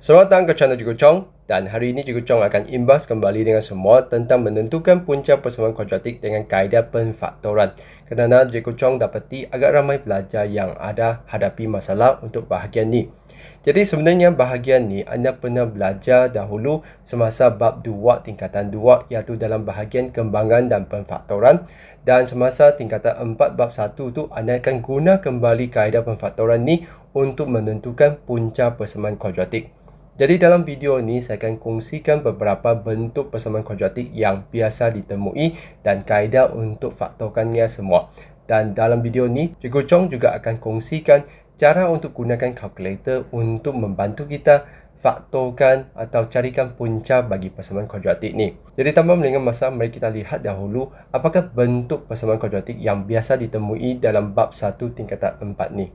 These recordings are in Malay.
Selamat datang ke channel Cikgu Chong, dan hari ini Cikgu Chong akan imbas kembali dengan semua tentang menentukan punca persamaan kuadratik dengan kaedah penfaktoran. Kerana Cikgu Chong dapati agak ramai pelajar yang ada hadapi masalah untuk bahagian ni. Jadi sebenarnya bahagian ni anda pernah belajar dahulu semasa bab 2 tingkatan 2, iaitu dalam bahagian kembangan dan penfaktoran, dan semasa tingkatan 4 bab 1 tu anda akan guna kembali kaedah penfaktoran ni untuk menentukan punca persamaan kuadratik. Jadi dalam video ni saya akan kongsikan beberapa bentuk persamaan kuadratik yang biasa ditemui dan kaedah untuk faktorkannya semua. Dan dalam video ni, Cikgu Chong juga akan kongsikan cara untuk gunakan kalkulator untuk membantu kita faktorkan atau carikan punca bagi persamaan kuadratik ni. Jadi tanpa melengah masa, mari kita lihat dahulu apakah bentuk persamaan kuadratik yang biasa ditemui dalam bab 1 tingkatan 4 ni.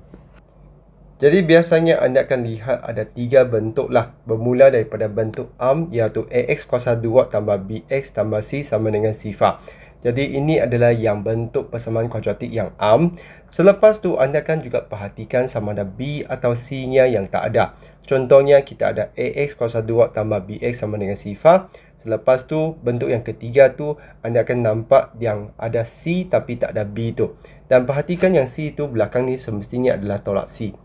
Jadi biasanya anda akan lihat ada 3 bentuk lah, bermula daripada bentuk am, iaitu ax kuasa 2 tambah bx tambah c sama dengan sifar. Jadi ini adalah yang bentuk persamaan kuadratik yang am. Selepas tu anda akan juga perhatikan sama ada b atau c nya yang tak ada. Contohnya kita ada ax kuasa 2 tambah bx sama dengan sifar. Selepas tu bentuk yang ketiga tu anda akan nampak yang ada c tapi tak ada b tu. Dan perhatikan yang c tu belakang ni semestinya adalah tolak c.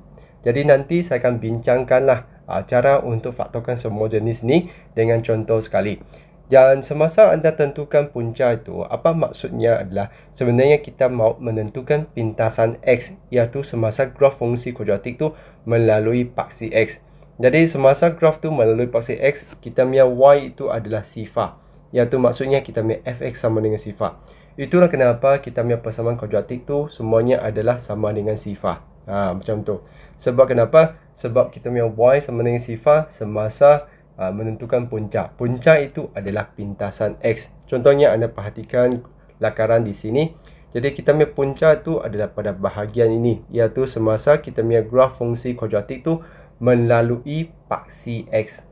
Jadi nanti saya akan bincangkanlah cara untuk faktorkan semua jenis ni dengan contoh sekali. Dan semasa anda tentukan punca itu, apa maksudnya adalah sebenarnya kita mahu menentukan pintasan x, iaitu semasa graf fungsi kuadratik tu melalui paksi x. Jadi semasa graf tu melalui paksi x, kita punya y itu adalah sifar, iaitu maksudnya kita punya fx sama dengan sifar. Itulah kenapa kita punya persamaan kuadratik tu semuanya adalah sama dengan sifar. Macam tu. Sebab kenapa? Sebab kita punya y sama dengan sifar semasa menentukan punca. Punca itu adalah pintasan x. Contohnya anda perhatikan lakaran di sini. Jadi kita punya punca itu adalah pada bahagian ini, iaitu semasa kita punya graf fungsi kuadratik tu melalui paksi x.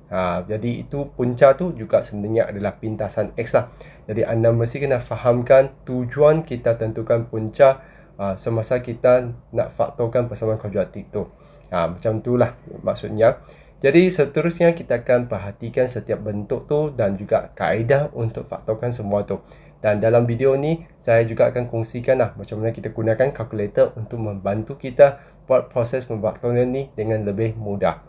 Jadi itu punca tu juga sebenarnya adalah pintasan x lah. Jadi anda mesti kena fahamkan tujuan kita tentukan punca semasa kita nak faktorkan persamaan kuadratik tu. Macam itulah maksudnya. Jadi seterusnya kita akan perhatikan setiap bentuk tu dan juga kaedah untuk faktorkan semua tu. Dan dalam video ni saya juga akan kongsikan macam mana kita gunakan kalkulator untuk membantu kita buat proses pemfaktoran ni dengan lebih mudah.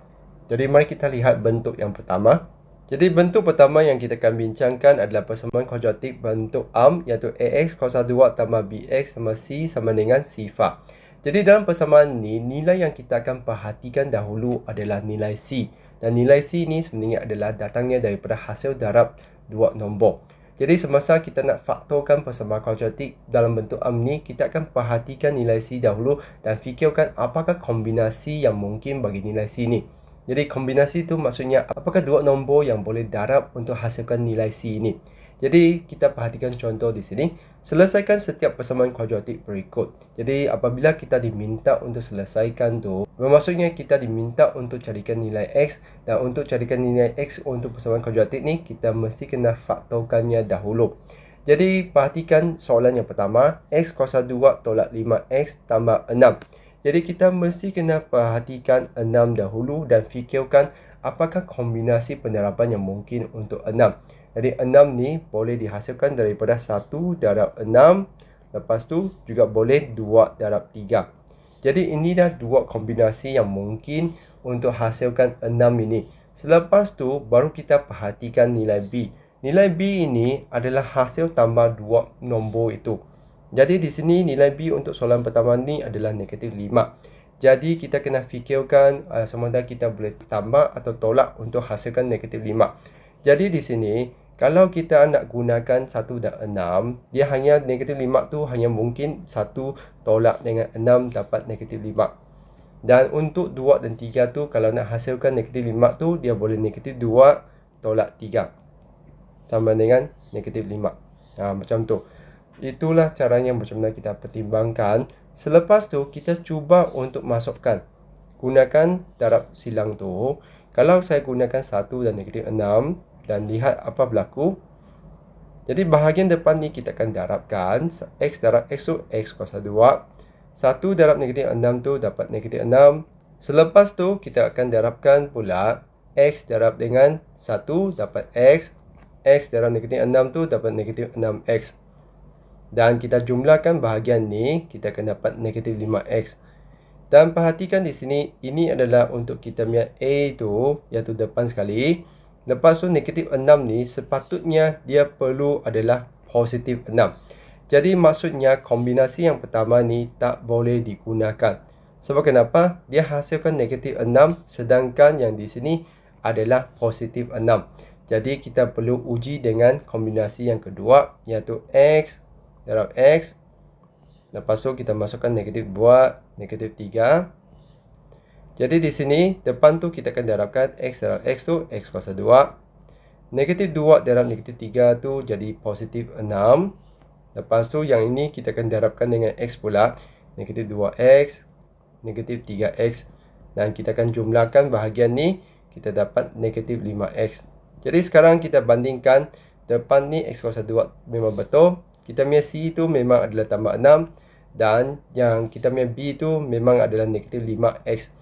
Jadi mari kita lihat bentuk yang pertama. Jadi bentuk pertama yang kita akan bincangkan adalah persamaan kuadratik bentuk am, iaitu ax kuasa 2 tambah bx tambah c sama dengan sifar. Jadi dalam persamaan ni, nilai yang kita akan perhatikan dahulu adalah nilai c. Dan nilai c ni sebenarnya adalah datangnya daripada hasil darab dua nombor. Jadi semasa kita nak faktorkan persamaan kuadratik dalam bentuk am ni, kita akan perhatikan nilai c dahulu dan fikirkan apakah kombinasi yang mungkin bagi nilai c ni. Jadi kombinasi itu maksudnya apakah dua nombor yang boleh darab untuk hasilkan nilai c ini. Jadi kita perhatikan contoh di sini. Selesaikan setiap persamaan kuadratik berikut. Jadi apabila kita diminta untuk selesaikan tu, bermaksudnya kita diminta untuk carikan nilai x, dan untuk carikan nilai x untuk persamaan kuadratik ni kita mesti kena faktorkannya dahulu. Jadi perhatikan soalan yang pertama, x kuasa 2 tolak 5x tambah 6. Jadi kita mesti kena perhatikan 6 dahulu dan fikirkan apakah kombinasi penerapan yang mungkin untuk 6. Jadi 6 ni boleh dihasilkan daripada 1 darab 6. Lepas tu juga boleh 2 darab 3. Jadi ini dah dua kombinasi yang mungkin untuk hasilkan 6 ini. Selepas tu baru kita perhatikan nilai b. Nilai b ini adalah hasil tambah dua nombor itu. Jadi di sini nilai b untuk soalan pertama ni adalah negatif 5. Jadi kita kena fikirkan sama ada kita boleh tambah atau tolak untuk hasilkan negatif 5. Jadi di sini kalau kita nak gunakan 1 dan 6, dia hanya negatif 5 tu hanya mungkin 1 tolak dengan 6 dapat negatif 5. Dan untuk 2 dan 3 tu kalau nak hasilkan negatif 5 tu dia boleh negatif 2 tolak 3 sama dengan negatif 5. Macam tu. Itulah caranya macam mana kita pertimbangkan. Selepas tu kita cuba untuk masukkan. Gunakan darab silang tu. Kalau saya gunakan 1 dan negatif 6 dan lihat apa berlaku. Jadi bahagian depan ni kita akan darabkan. X darab x tu x kuasa 2. 1 darab negatif 6 tu dapat negatif 6. Selepas tu kita akan darabkan pula X darab dengan 1 dapat X. X darab negatif 6 tu dapat negatif 6X. Dan kita jumlahkan bahagian ni, kita akan dapat negatif 5X. Dan perhatikan di sini, ini adalah untuk kita punya A tu, iaitu depan sekali. Lepas tu negatif 6 ni, sepatutnya dia perlu adalah positif 6. Jadi maksudnya kombinasi yang pertama ni tak boleh digunakan. Sebab kenapa? Dia hasilkan negatif 6, sedangkan yang di sini adalah positif 6. Jadi kita perlu uji dengan kombinasi yang kedua, iaitu X darab X. Lepas tu kita masukkan negatif buat negatif 3. Jadi di sini depan tu kita akan darabkan X darab X tu X kuasa 2. Negatif 2 darab negatif 3 tu jadi positif 6. Lepas tu yang ini kita akan darabkan dengan X pula. Negatif 2X, negatif 3X. Dan kita akan jumlahkan bahagian ni, kita dapat negatif 5X. Jadi sekarang kita bandingkan, depan ni X kuasa 2 memang betul. Kita punya C tu memang adalah tambah 6. Dan yang kita punya B tu memang adalah negatif 5X.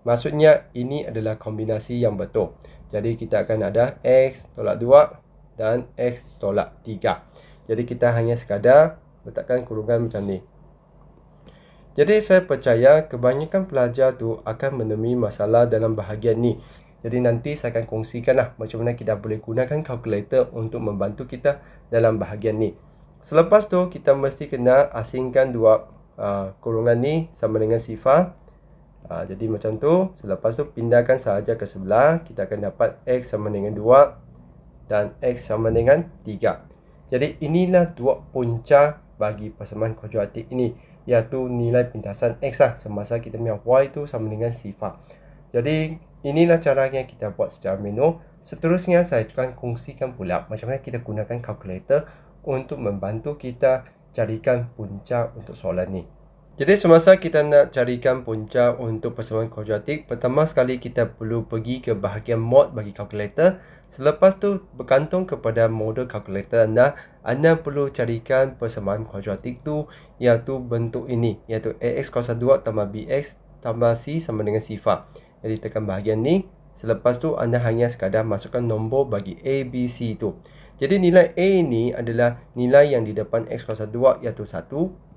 Maksudnya ini adalah kombinasi yang betul. Jadi kita akan ada X tolak 2 dan X tolak 3. Jadi kita hanya sekadar letakkan kurungan macam ni. Jadi saya percaya kebanyakan pelajar tu akan menemui masalah dalam bahagian ni. Jadi nanti saya akan kongsikanlah macam mana kita boleh gunakan kalkulator untuk membantu kita dalam bahagian ni. Selepas tu kita mesti kena asingkan dua kurungan ni sama dengan sifar. Jadi macam tu. Selepas tu pindahkan sahaja ke sebelah. Kita akan dapat X sama dengan 2 dan X sama dengan 3. Jadi inilah dua punca bagi persamaan kuadratik ini, iaitu nilai pintasan X lah, semasa kita punya Y tu sama dengan sifar. Jadi inilah caranya kita buat secara manual. Seterusnya saya akan kongsikan pula macam mana kita gunakan kalkulator untuk membantu kita carikan punca untuk soalan ni. Jadi semasa kita nak carikan punca untuk persamaan kuadratik, pertama sekali kita perlu pergi ke bahagian mod bagi kalkulator. Selepas tu bergantung kepada model kalkulator anda perlu carikan persamaan kuadratik tu, iaitu bentuk ini, iaitu AX kuasa 2 tambah BX tambah C sama dengan sifar. Jadi tekan bahagian ni. Selepas tu anda hanya sekadar masukkan nombor bagi A, B, C tu. Jadi nilai A ni adalah nilai yang di depan X kuasa 2 iaitu 1.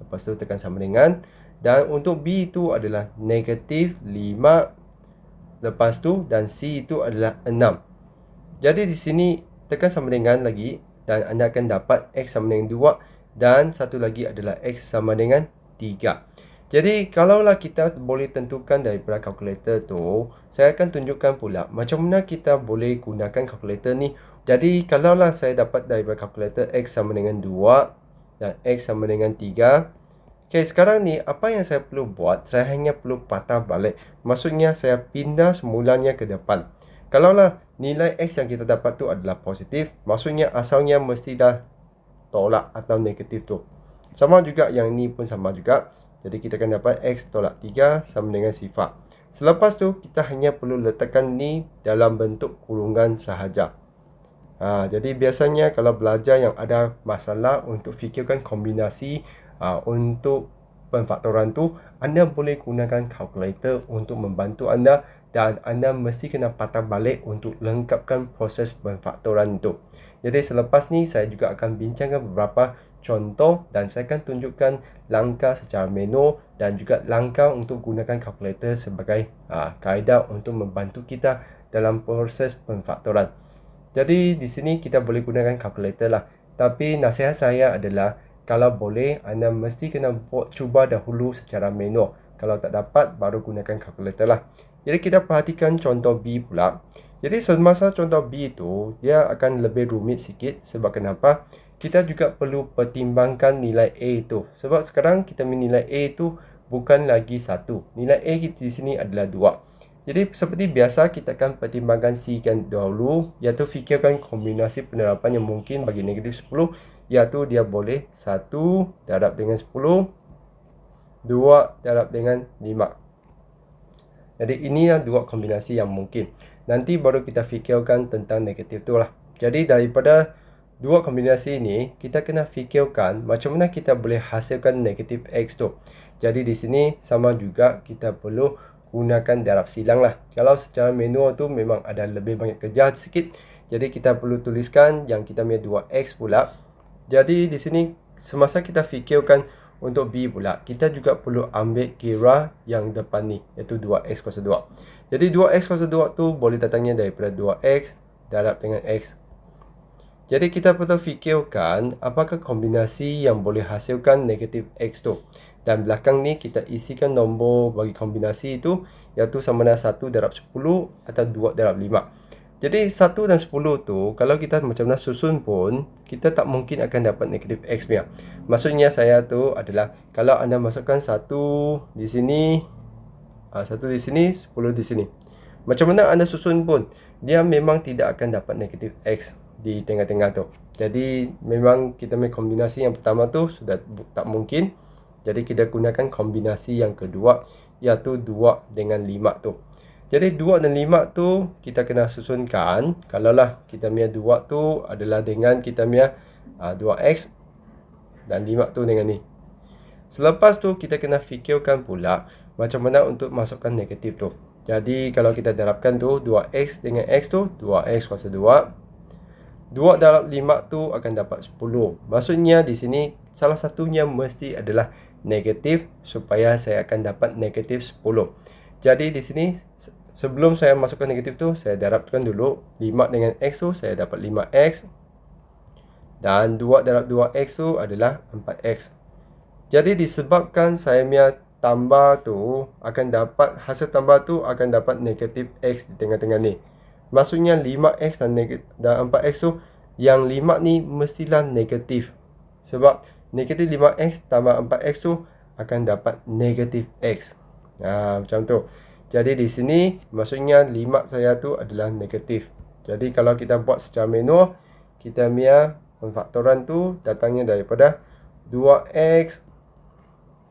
Lepas tu tekan sama dengan. Dan untuk B itu adalah negatif 5. Lepas tu dan C itu adalah 6. Jadi di sini tekan sama dengan lagi. Dan anda akan dapat X sama dengan 2. Dan satu lagi adalah X sama dengan 3. Jadi kalaulah kita boleh tentukan daripada kalkulator tu, saya akan tunjukkan pula macam mana kita boleh gunakan kalkulator ni. Jadi kalaulah saya dapat daripada kalkulator X sama dengan 2 dan X sama dengan 3. Okay, sekarang ni apa yang saya perlu buat, saya hanya perlu patah balik. Maksudnya saya pindah semulanya ke depan. Kalaulah nilai X yang kita dapat tu adalah positif, maksudnya asalnya mesti dah tolak atau negatif tu. Sama juga yang ni pun sama juga. Jadi kita akan dapat X tolak 3 sama dengan sifar. Selepas tu kita hanya perlu letakkan ni dalam bentuk kurungan sahaja. Jadi biasanya kalau belajar yang ada masalah untuk fikirkan kombinasi untuk penfaktoran tu, anda boleh gunakan kalkulator untuk membantu anda. Dan anda mesti kena patah balik untuk lengkapkan proses penfaktoran itu. Jadi selepas ni saya juga akan bincangkan beberapa contoh dan saya akan tunjukkan langkah secara manual dan juga langkah untuk gunakan kalkulator sebagai kaedah untuk membantu kita dalam proses penfaktoran. Jadi di sini kita boleh gunakan kalkulator lah. Tapi nasihat saya adalah kalau boleh anda mesti kena cuba dahulu secara manual. Kalau tak dapat baru gunakan kalkulator lah. Jadi kita perhatikan contoh B pula. Jadi semasa contoh B itu dia akan lebih rumit sikit. Sebab kenapa? Kita juga perlu pertimbangkan nilai A itu. Sebab sekarang kita nilai A itu bukan lagi 1. Nilai A kita di sini adalah 2. Jadi seperti biasa kita akan pertimbangkan C kan dahulu, iaitu fikirkan kombinasi penerapan yang mungkin bagi negatif 10, iaitu dia boleh 1 darab dengan 10, 2 darab dengan 5. Jadi inilah dua kombinasi yang mungkin. Nanti baru kita fikirkan tentang negatif tu lah. Jadi daripada dua kombinasi ini, kita kena fikirkan macam mana kita boleh hasilkan negatif X tu. Jadi di sini sama juga kita perlu gunakan darab silang lah. Kalau secara manual tu memang ada lebih banyak kerja sikit. Jadi kita perlu tuliskan yang kita punya 2x pula. Jadi di sini semasa kita fikirkan untuk B pula, kita juga perlu ambil kira yang depan ni, iaitu 2x kuasa 2. Jadi 2x kuasa 2 tu boleh datangnya daripada 2x darab dengan x. Jadi kita perlu fikirkan apakah kombinasi yang boleh hasilkan negatif x tu. Dan belakang ni kita isikan nombor bagi kombinasi itu, iaitu sama dengan 1 darab 10 atau 2 darab 5. Jadi 1 dan 10 tu kalau kita macam mana susun pun, kita tak mungkin akan dapat negatif x punya. Maksudnya saya tu adalah kalau anda masukkan 1 di sini, 1 di sini, 10 di sini. Macam mana anda susun pun, dia memang tidak akan dapat negatif x di tengah-tengah tu. Jadi memang kita punya kombinasi yang pertama tu sudah tak mungkin. Jadi kita gunakan kombinasi yang kedua, iaitu 2 dengan 5 tu. Jadi 2 dan 5 tu kita kena susunkan. Kalaulah kita punya 2 tu adalah dengan kita punya 2x dan 5 tu dengan ni. Selepas tu kita kena fikirkan pula macam mana untuk masukkan negatif tu. Jadi kalau kita darabkan tu 2x dengan x tu, 2x kuasa 2. 2 darab 5 tu akan dapat 10. Maksudnya di sini salah satunya mesti adalah negatif supaya saya akan dapat negatif 10. Jadi di sini sebelum saya masukkan negatif tu, saya darabkan dulu 5 dengan x tu, saya dapat 5x. Dan 2 darab 2x tu adalah 4x. Jadi disebabkan saya punya tambah tu akan dapat, hasil tambah tu akan dapat negatif x di tengah-tengah ni. Maksudnya 5x dan 4x tu, yang 5 ni mestilah negatif. Sebab negatif 5x tambah 4x tu akan dapat negatif x. Macam tu. Jadi di sini maksudnya 5 saya tu adalah negatif. Jadi kalau kita buat secara manual, kita punya pemfaktoran tu datangnya daripada 2x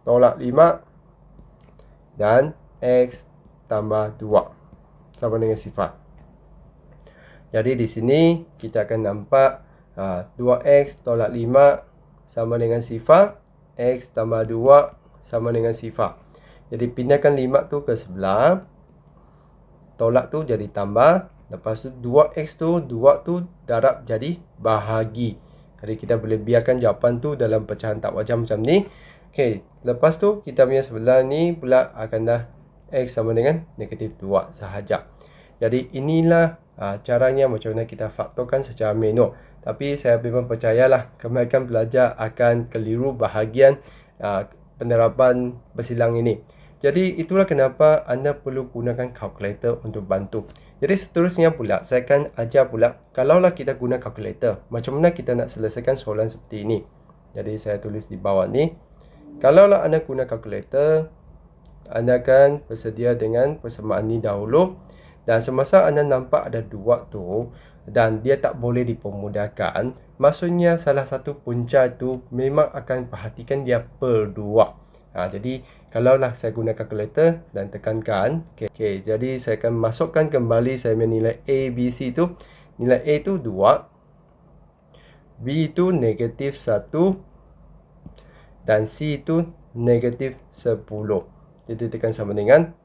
tolak 5 dan x tambah 2 sama dengan sifar. Jadi di sini kita akan nampak 2x tolak 5 sama dengan sifar, x tambah 2 sama dengan sifar. Jadi pindahkan 5 tu ke sebelah, tolak tu jadi tambah, lepas tu 2x tu, 2 tu darab jadi bahagi. Jadi kita boleh biarkan jawapan tu dalam pecahan tak wajar macam ni. Okey, lepas tu kita punya sebelah ni pula akan dah x sama dengan negatif 2 sahaja. Jadi inilah caranya macam mana kita faktorkan secara manual. Tapi saya memang percayalah kebanyakan pelajar akan keliru bahagian penerapan bersilang ini. Jadi itulah kenapa anda perlu gunakan kalkulator untuk bantu. Jadi seterusnya pula saya akan ajar pula kalaulah kita guna kalkulator, macam mana kita nak selesaikan soalan seperti ini. Jadi saya tulis di bawah ni. Kalaulah anda guna kalkulator, anda akan bersedia dengan persamaan ni dahulu. Dan semasa anda nampak ada 2 tu dan dia tak boleh dipermudahkan, maksudnya salah satu punca tu memang akan perhatikan dia per 2. Jadi kalaulah saya guna kalkulator dan tekankan, okay, jadi saya akan masukkan kembali saya punya nilai A, B, C tu. Nilai A tu 2, B tu negatif 1 dan C tu negatif 10. Jadi tekan sama dengan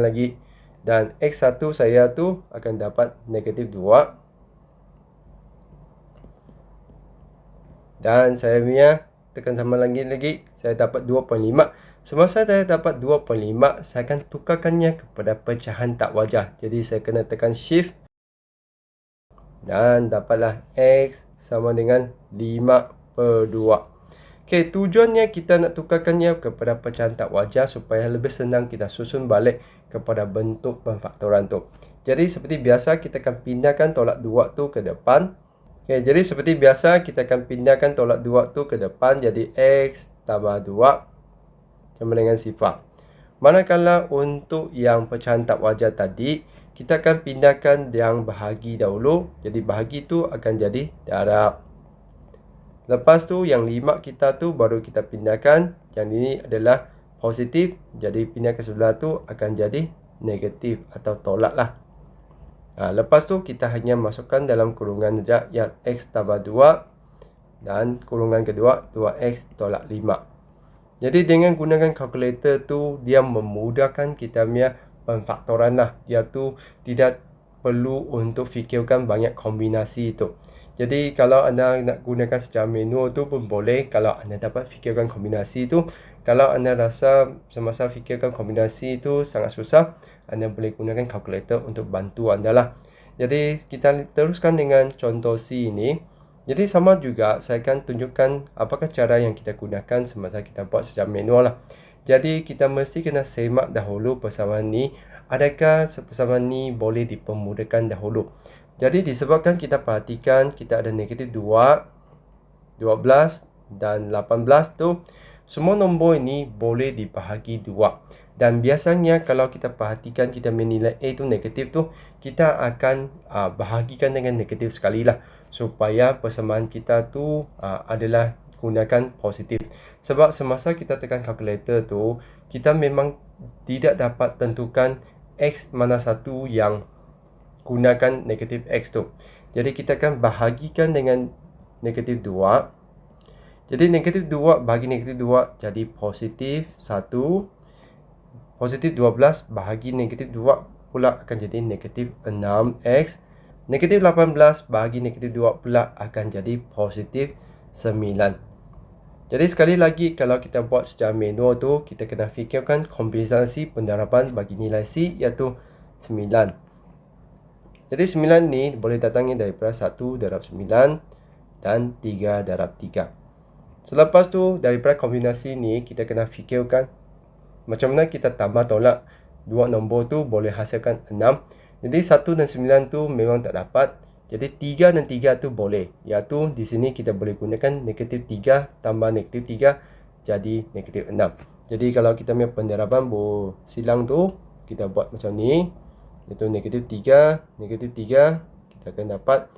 lagi. Dan x1 saya tu akan dapat negatif 2. Dan saya punya tekan sama lagi, saya dapat 2.5. Semasa saya dapat 2.5, saya akan tukarkannya kepada pecahan tak wajar. Jadi saya kena tekan shift. Dan dapatlah x sama dengan 5/2. Okey, tujuannya kita nak tukarkannya kepada pecahan tak wajar supaya lebih senang kita susun balik kepada bentuk pemfaktoran tu. Jadi seperti biasa kita akan pindahkan tolak 2 tu ke depan. Okey, jadi seperti biasa kita akan pindahkan tolak 2 tu ke depan, jadi x tambah 2 sama dengan sifar. Manakala untuk yang pecahan tak wajar tadi, kita akan pindahkan yang bahagi dahulu. Jadi bahagi tu akan jadi darab. Lepas tu yang 5 kita tu baru kita pindahkan. Yang ini adalah positif, jadi pindah ke sebelah tu akan jadi negatif atau tolak lah. Lepas tu kita hanya masukkan dalam kurungan saja, ya x tambah 2 dan kurungan kedua 2x tolak 5. Jadi dengan gunakan kalkulator tu, dia memudahkan kita punya pemfaktoran lah. Dia tu tidak perlu untuk fikirkan banyak kombinasi tu. Jadi kalau anda nak gunakan secara manual tu pun boleh, kalau anda dapat fikirkan kombinasi tu. Kalau anda rasa semasa fikirkan kombinasi tu sangat susah, anda boleh gunakan kalkulator untuk bantu anda lah. Jadi kita teruskan dengan contoh C ini. Jadi sama juga saya akan tunjukkan apakah cara yang kita gunakan semasa kita buat secara manual lah. Jadi kita mesti kena semak dahulu persamaan ni. Adakah persamaan ni boleh dipermudahkan dahulu? Jadi disebabkan kita perhatikan kita ada negatif 2, 12 dan 18 tu. Semua nombor ini boleh dibahagi 2. Dan biasanya kalau kita perhatikan kita menilai A tu negatif tu, kita akan bahagikan dengan negatif sekali lah. Supaya persamaan kita tu adalah gunakan positif. Sebab semasa kita tekan kalkulator tu, kita memang tidak dapat tentukan X mana satu yang gunakan negatif X tu. Jadi kita akan bahagikan dengan negatif 2. Jadi negatif 2 bagi negatif 2 jadi positif 1. Positif 12 bahagi negatif 2 pula akan jadi negatif 6x. Negatif 18 bahagi negatif 2 pula akan jadi positif 9. Jadi sekali lagi kalau kita buat secara manual tu, kita kena fikirkan kombinasi pendaraban bagi nilai C iaitu 9. Jadi 9 ni boleh datangnya daripada 1 darab 9 dan 3 darab 3. Selepas tu daripada kombinasi ni kita kena fikirkan macam mana kita tambah tolak dua nombor tu boleh hasilkan 6. Jadi 1 dan 9 tu memang tak dapat. Jadi 3 dan 3 tu boleh. Iaitu di sini kita boleh gunakan negatif 3 tambah negatif 3 jadi negatif 6. Jadi kalau kita punya pendaraban silang tu kita buat macam ni. Iaitu negatif 3, negatif 3. Kita akan dapat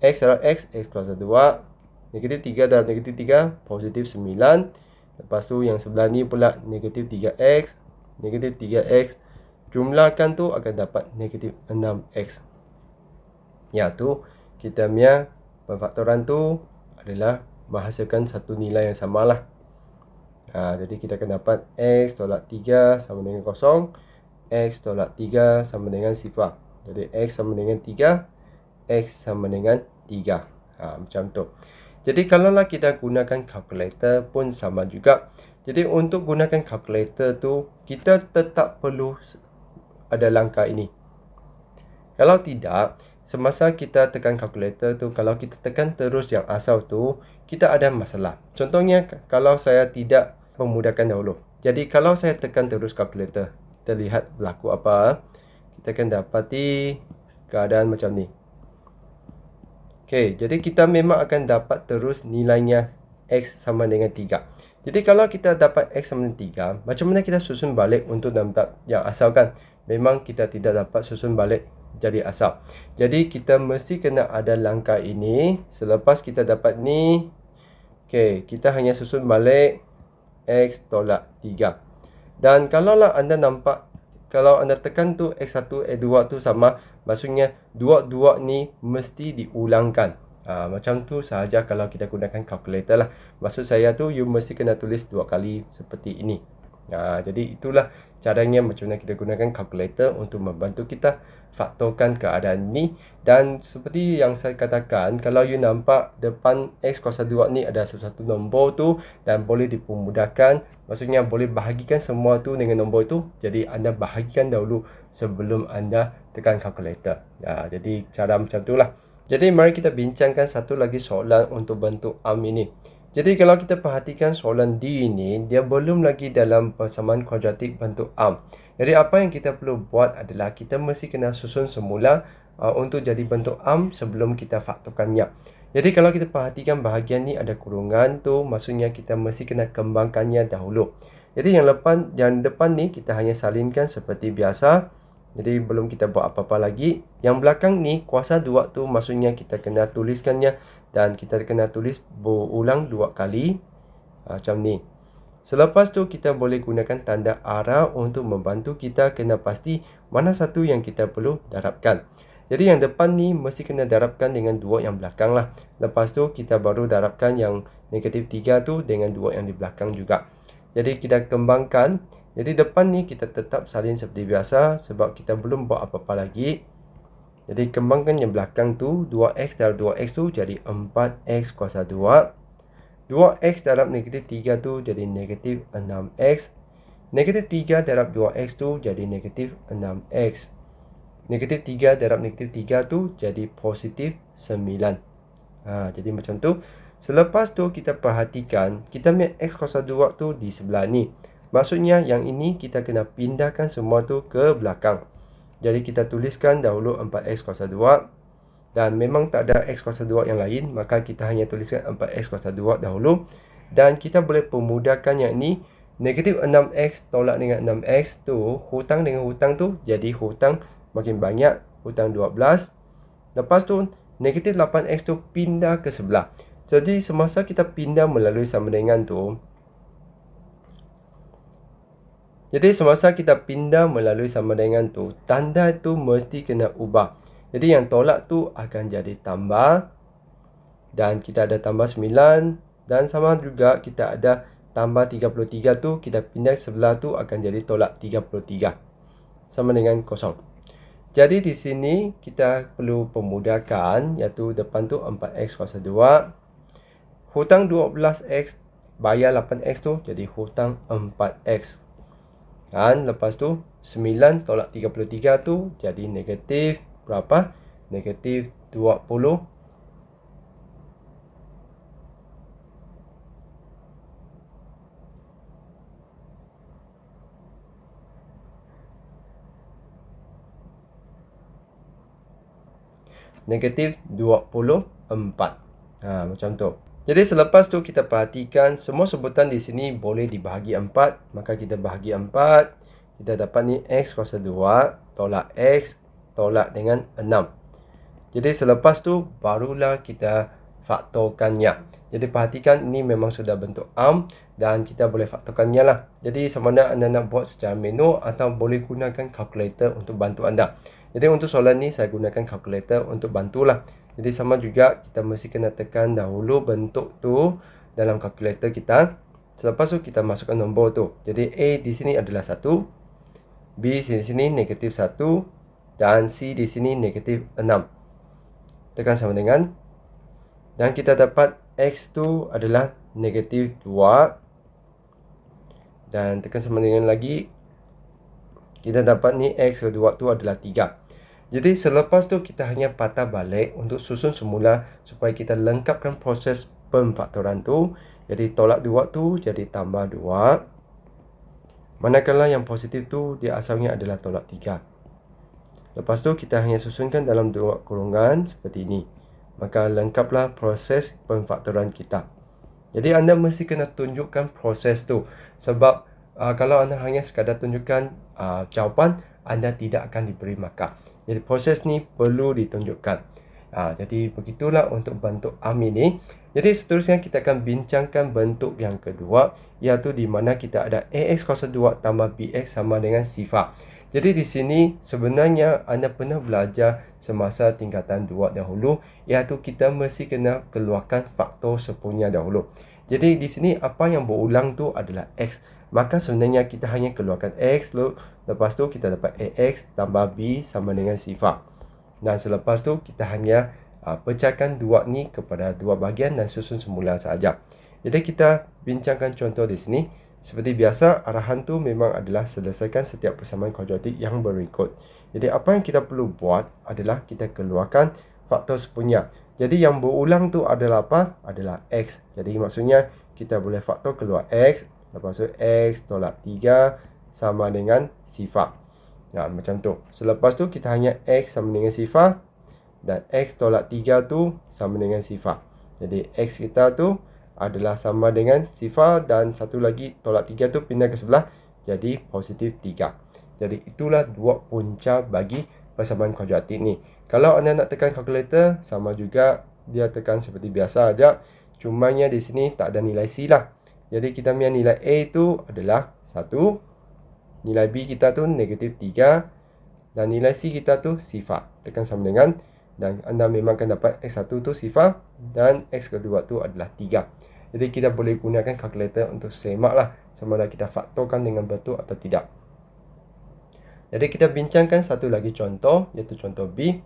X darab X kuasa 2. Negatif 3 darab negatif 3 positif 9. Lepas tu yang sebelah ni pula negatif 3x. Negatif 3x. Jumlahkan tu akan dapat negatif 6x. Iaitu kita punya pemfaktoran tu adalah menghasilkan satu nilai yang sama lah. Jadi kita akan dapat x tolak 3 sama dengan 0. X tolak 3 sama dengan sifar. Jadi x sama dengan 3. X sama dengan 3. Macam tu. Jadi kalaulah kita gunakan kalkulator pun sama juga. Jadi untuk gunakan kalkulator tu, kita tetap perlu ada langkah ini. Kalau tidak, semasa kita tekan kalkulator tu, kalau kita tekan terus yang asal tu, kita ada masalah. Contohnya, kalau saya tidak memudahkan dahulu. Jadi kalau saya tekan terus kalkulator, kita lihat berlaku apa. Kita akan dapati keadaan macam ni. Okey, jadi kita memang akan dapat terus nilainya X sama dengan 3. Jadi kalau kita dapat X sama dengan 3, macam mana kita susun balik untuk dalam tab yang asal kan? Memang kita tidak dapat susun balik jadi asal. Jadi kita mesti kena ada langkah ini. Selepas kita dapat ni, okey, kita hanya susun balik X tolak 3. Dan kalaulah anda nampak, kalau anda tekan tu X1, X2 tu sama, maksudnya dua ni mesti diulangkan. Macam tu sahaja kalau kita gunakan kalkulator lah. Maksud saya tu, you mesti kena tulis 2 kali seperti ini. Jadi itulah caranya macam mana kita gunakan kalkulator untuk membantu kita faktorkan keadaan ni. Dan seperti yang saya katakan, kalau you nampak depan X kuasa 2 ni ada satu nombor tu dan boleh dipermudahkan, maksudnya boleh bahagikan semua tu dengan nombor tu. Jadi anda bahagikan dahulu sebelum anda tekan kalkulator. Jadi cara macam tu lah. Jadi mari kita bincangkan satu lagi soalan untuk bentuk ARM ini. Jadi kalau kita perhatikan soalan D ini, dia belum lagi dalam persamaan kuadratik bentuk ARM. Jadi apa yang kita perlu buat adalah kita mesti kena susun semula untuk jadi bentuk ARM sebelum kita faktorkannya. Jadi kalau kita perhatikan bahagian ni ada kurungan tu, maksudnya kita mesti kena kembangkannya dahulu. Jadi yang depan ni kita hanya salinkan seperti biasa. Jadi belum kita buat apa-apa lagi. Yang belakang ni kuasa 2 tu maksudnya kita kena tuliskannya dan kita kena tulis berulang 2 kali macam ni. Selepas tu kita boleh gunakan tanda arah untuk membantu kita kena pasti mana satu yang kita perlu darabkan. Jadi yang depan ni mesti kena darabkan dengan 2 yang belakang lah. Lepas tu kita baru darabkan yang negatif 3 tu dengan 2 yang di belakang juga. Jadi kita kembangkan. Jadi depan ni kita tetap salin seperti biasa sebab kita belum buat apa-apa lagi. Jadi kembangkan yang belakang tu, 2x darab 2x tu jadi 4x kuasa 2. 2x darab negatif 3 tu jadi negatif 6x. Negatif 3 darab 2x tu jadi negatif 6x. Negatif 3 darab negatif 3 tu jadi positif 9. Jadi macam tu. Selepas tu kita perhatikan, kita ambil x kuasa 2 tu di sebelah ni. Maksudnya yang ini kita kena pindahkan semua tu ke belakang. Jadi kita tuliskan dahulu 4x kuasa 2. Dan memang tak ada x kuasa 2 yang lain, maka kita hanya tuliskan 4x kuasa 2 dahulu. Dan kita boleh pemudahkan yang ini. Negatif 6x tolak dengan 6x tu, hutang dengan hutang tu jadi hutang makin banyak, hutang 12. Lepas tu negatif 8x tu pindah ke sebelah. Jadi semasa kita pindah melalui sama dengan tu, tanda tu mesti kena ubah. Jadi yang tolak tu akan jadi tambah. Dan kita ada tambah 9. Dan sama juga kita ada tambah 33 tu, kita pindah sebelah tu akan jadi tolak 33. Sama dengan kosong. Jadi di sini kita perlu pemudahkan, iaitu depan tu 4x kuasa 2. Hutang 12x bayar 8x tu jadi hutang 4x. Dan lepas tu 9 tolak 33 tu jadi negatif berapa? Negatif 20. Negatif 24. Macam tu. Jadi selepas tu kita perhatikan semua sebutan di sini boleh dibahagi 4. Maka kita bahagi 4. Kita dapat ni x kuasa 2 tolak x tolak dengan 6. Jadi selepas tu barulah kita faktorkannya. Jadi perhatikan ini memang sudah bentuk dan kita boleh faktorkannya lah. Jadi sama ada anda nak buat secara manual atau boleh gunakan calculator untuk bantu anda. Jadi untuk soalan ni saya gunakan calculator untuk bantulah. Jadi sama juga kita mesti kena tekan dahulu bentuk tu dalam calculator kita. Selepas tu kita masukkan nombor tu. Jadi A di sini adalah 1, B di sini negatif 1 dan C di sini negatif 6. Tekan sama dengan, dan kita dapat X tu adalah negatif 2. Dan tekan sama dengan lagi, kita dapat ni X kedua tu adalah 3. Jadi selepas tu kita hanya patah balik untuk susun semula supaya kita lengkapkan proses pemfaktoran tu. Jadi tolak 2 tu jadi tambah 2. Manakala yang positif tu dia asalnya adalah tolak 3. Lepas tu kita hanya susunkan dalam dua kurungan seperti ini. Maka lengkaplah proses pemfaktoran kita. Jadi anda mesti kena tunjukkan proses tu. Sebab kalau anda hanya sekadar tunjukkan jawapan, anda tidak akan diberi markah. Jadi proses ni perlu ditunjukkan. Jadi begitulah untuk bentuk ini. Jadi seterusnya kita akan bincangkan bentuk yang kedua, iaitu di mana kita ada AX kuasa 2 tambah BX sama dengan sifar. Jadi di sini sebenarnya anda pernah belajar semasa tingkatan 2 dahulu, iaitu kita mesti kena keluarkan faktor sepunya dahulu. Jadi di sini apa yang berulang tu adalah X. Maka sebenarnya kita hanya keluarkan X, lepas tu kita dapat AX tambah B sama dengan sifar. Dan selepas tu kita hanya pecahkan 2 ni kepada 2 bahagian dan susun semula saja. Jadi kita bincangkan contoh di sini. Seperti biasa, arahan tu memang adalah selesaikan setiap persamaan kuadratik yang berikut. Jadi apa yang kita perlu buat adalah kita keluarkan faktor sepunya. Jadi yang berulang tu adalah apa? Adalah X. Jadi maksudnya kita boleh faktor keluar X. Lepas tu X tolak 3 sama dengan sifar. Macam tu. Selepas tu kita hanya X sama dengan sifar. Dan X tolak 3 tu sama dengan sifar. Jadi X kita tu adalah sama dengan sifar. Dan satu lagi tolak 3 tu pindah ke sebelah. Jadi positif 3. Jadi itulah dua punca bagi persamaan kuadratik ni. Kalau anda nak tekan calculator, sama juga dia tekan seperti biasa aja. Cumanya di sini tak ada nilai C lah. Jadi kita punya nilai A tu adalah 1. Nilai B kita tu negatif 3. Dan nilai C kita tu sifar. Tekan sama dengan. Dan anda memang akan dapat X1 tu sifar. Dan X kedua tu adalah 3. Jadi kita boleh gunakan kalkulator untuk semak lah sama ada kita faktorkan dengan betul atau tidak. Jadi kita bincangkan satu lagi contoh, iaitu contoh B.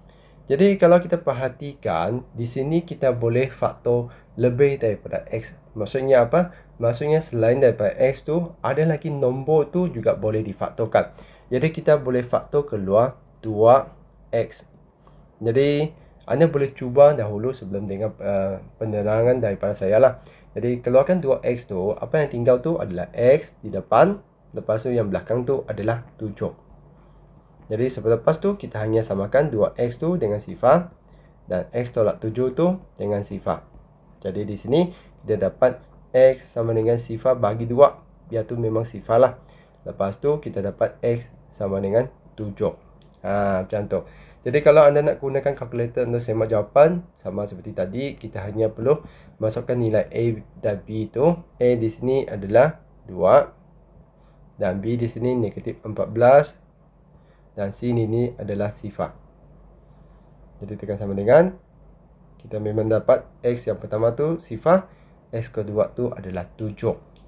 Jadi kalau kita perhatikan, di sini kita boleh faktor lebih daripada X. Maksudnya apa? Maksudnya selain daripada X tu, ada lagi nombor tu juga boleh difaktorkan. Jadi kita boleh faktor keluar 2X. Jadi anda boleh cuba dahulu sebelum dengar penerangan daripada saya lah. Jadi keluarkan 2X tu, apa yang tinggal tu adalah X di depan. Lepas tu yang belakang tu adalah 7. Jadi selepas tu kita hanya samakan 2X tu dengan sifar dan X tolak 7 tu dengan sifar. Jadi di sini kita dapat X sama dengan sifar bagi 2. Biar tu memang sifar lah. Lepas tu kita dapat X sama dengan 7. Macam tu. Jadi kalau anda nak gunakan kalkulator untuk semak jawapan, sama seperti tadi, kita hanya perlu masukkan nilai A dan B tu. A di sini adalah 2 dan B di sini negatif 14. Dan sin ini adalah sifar. Jadi tekan sama dengan, kita memang dapat X yang pertama tu sifar, X kedua tu adalah 7.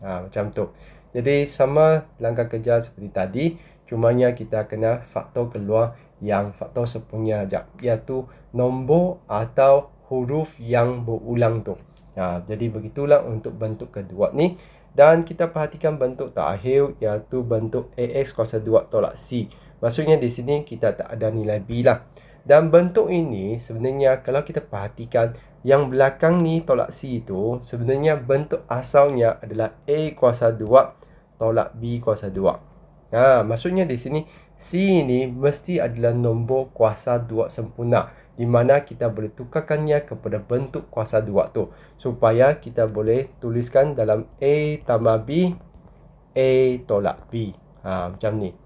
Macam tu. Jadi sama langkah kerja seperti tadi, cumanya kita kena faktor keluar yang faktor sepunya saja, iaitu nombor atau huruf yang berulang tu. Jadi begitulah untuk bentuk kedua ni. Dan kita perhatikan bentuk terakhir, iaitu bentuk AX kuasa 2 tolak C. Maksudnya di sini kita tak ada nilai B lah. Dan bentuk ini sebenarnya kalau kita perhatikan yang belakang ni tolak C itu sebenarnya bentuk asalnya adalah A kuasa 2 tolak B kuasa 2. Maksudnya di sini C ini mesti adalah nombor kuasa 2 sempurna, di mana kita boleh tukarkannya kepada bentuk kuasa 2 tu supaya kita boleh tuliskan dalam A tambah B, A tolak B. Macam ni.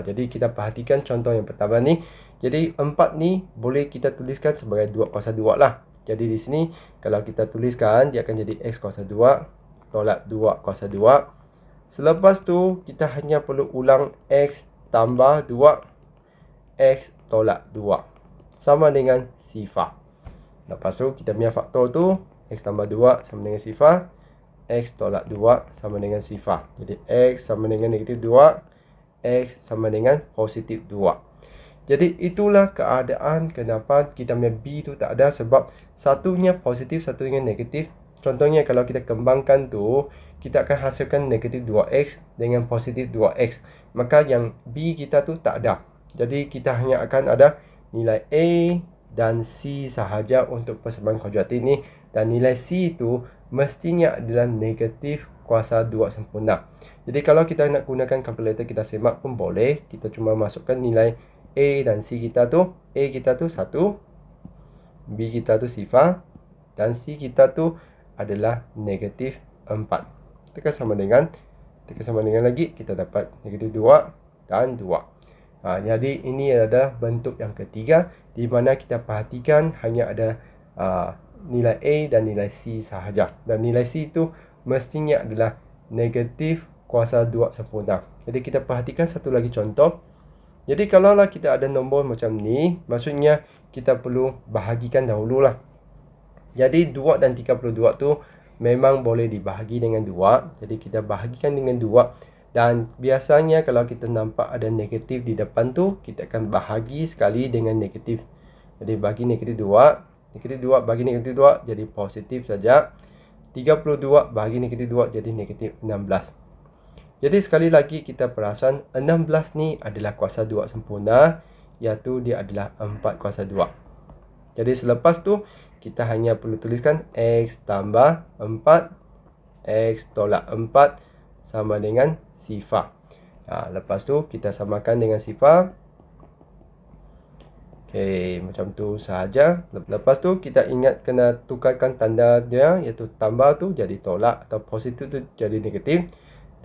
Jadi kita perhatikan contoh yang pertama ni. Jadi 4 ni boleh kita tuliskan sebagai 2 kuasa 2 lah. Jadi di sini kalau kita tuliskan, dia akan jadi X kuasa 2 tolak 2 kuasa 2. Selepas tu kita hanya perlu ulang X tambah 2 X tolak 2 sama dengan sifar. Lepas tu kita punya faktor tu X tambah 2 sama dengan sifar, X tolak 2 sama dengan sifar. Jadi X sama dengan negatif 2, X sama dengan positif 2. Jadi itulah keadaan kenapa kita punya B tu tak ada, sebab satunya positif, satunya negatif. Contohnya kalau kita kembangkan tu, kita akan hasilkan negatif 2X dengan positif 2X. Maka yang B kita tu tak ada. Jadi kita hanya akan ada nilai A dan C sahaja untuk persamaan kuadratik ni. Dan nilai C itu mestinya adalah negatif kuasa 2 sempurna. Jadi kalau kita nak gunakan kalkulator kita semak pun boleh. Kita cuma masukkan nilai A dan C kita tu. A kita tu 1, B kita tu sifar, dan C kita tu adalah negatif 4. Tekan sama dengan lagi, kita dapat negatif 2 dan 2. Jadi ini adalah bentuk yang ketiga, di mana kita perhatikan hanya ada nilai A dan nilai C sahaja. Dan nilai C itu mestinya adalah negatif kuasa 2 sempurna. Jadi kita perhatikan satu lagi contoh. Jadi kalaulah kita ada nombor macam ni, maksudnya kita perlu bahagikan dahululah. Jadi 2 dan 32 tu memang boleh dibahagi dengan 2. Jadi kita bahagikan dengan 2. Dan biasanya kalau kita nampak ada negatif di depan tu, kita akan bahagi sekali dengan negatif. Jadi bagi negatif 2, negatif 2 bagi negatif 2 jadi positif saja. 32 bagi negatif 2 jadi negatif 16. Jadi sekali lagi kita perasan 16 ni adalah kuasa 2 sempurna, iaitu dia adalah 4 kuasa 2. Jadi selepas tu kita hanya perlu tuliskan X tambah 4 X tolak 4 sama dengan sifar. Lepas tu kita samakan dengan sifar. Okey, macam tu sahaja. Lepas tu kita ingat kena tukarkan tanda dia, iaitu tambah tu jadi tolak atau positif tu jadi negatif,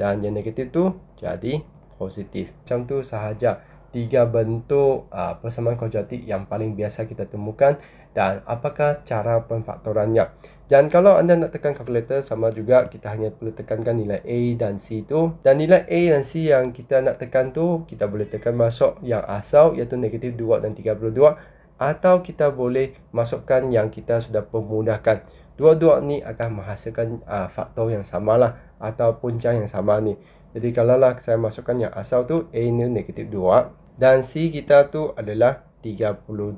dan yang negatif tu jadi positif. Macam tu sahaja 3 bentuk persamaan kuadratik yang paling biasa kita temukan, dan apakah cara pemfaktorannya. Dan kalau anda nak tekan kalkulator, sama juga kita hanya perlu tekankan nilai A dan C tu. Dan nilai A dan C yang kita nak tekan tu, kita boleh tekan masuk yang asal, iaitu negatif 2 dan 32. Atau kita boleh masukkan yang kita sudah permudahkan. dua-dua ni akan menghasilkan faktor yang sama lah, atau punca yang sama ni. Jadi kalau lah saya masukkan yang asal tu, A ni negatif 2 dan C kita tu adalah 32.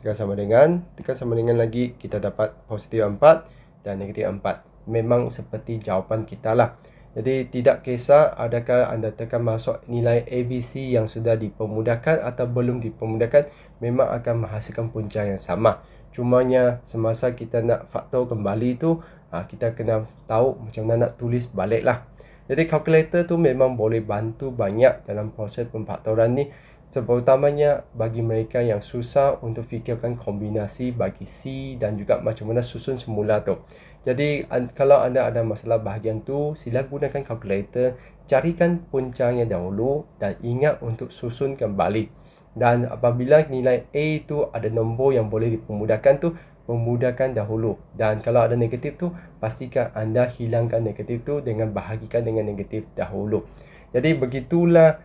Tekan sama dengan lagi, kita dapat positif 4 dan negatif 4. Memang seperti jawapan kita lah. Jadi tidak kisah adakah anda tekan masuk nilai ABC yang sudah dipermudahkan atau belum dipermudahkan, memang akan menghasilkan punca yang sama. Cumanya semasa kita nak faktor kembali tu, kita kena tahu macam mana nak tulis balik lah. Jadi kalkulator tu memang boleh bantu banyak dalam proses pemfaktoran ni, terutamanya bagi mereka yang susah untuk fikirkan kombinasi bagi C dan juga macam mana susun semula tu. Jadi kalau anda ada masalah bahagian tu, sila gunakan kalkulator, carikan puncanya dahulu dan ingat untuk susun kembali. Dan apabila nilai A tu ada nombor yang boleh dipermudahkan tu, memudahkan dahulu. Dan kalau ada negatif tu, pastikan anda hilangkan negatif tu dengan bahagikan dengan negatif dahulu. Jadi begitulah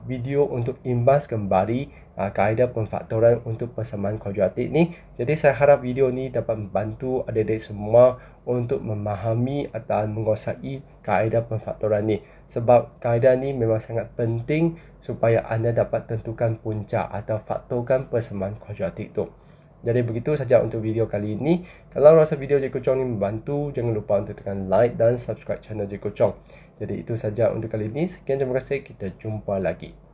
video untuk imbas kembali kaedah pemfaktoran untuk persamaan kuadratik ni. Jadi saya harap video ni dapat membantu adik-adik semua untuk memahami atau menguasai kaedah pemfaktoran ni. Sebab kaedah ni memang sangat penting supaya anda dapat tentukan punca atau faktorkan persamaan kuadratik tu. Jadi begitu saja untuk video kali ini. Kalau rasa video Cikgu Chong ni membantu, jangan lupa untuk tekan like dan subscribe channel Cikgu Chong. Jadi itu saja untuk kali ini. Sekian, terima kasih. Kita jumpa lagi.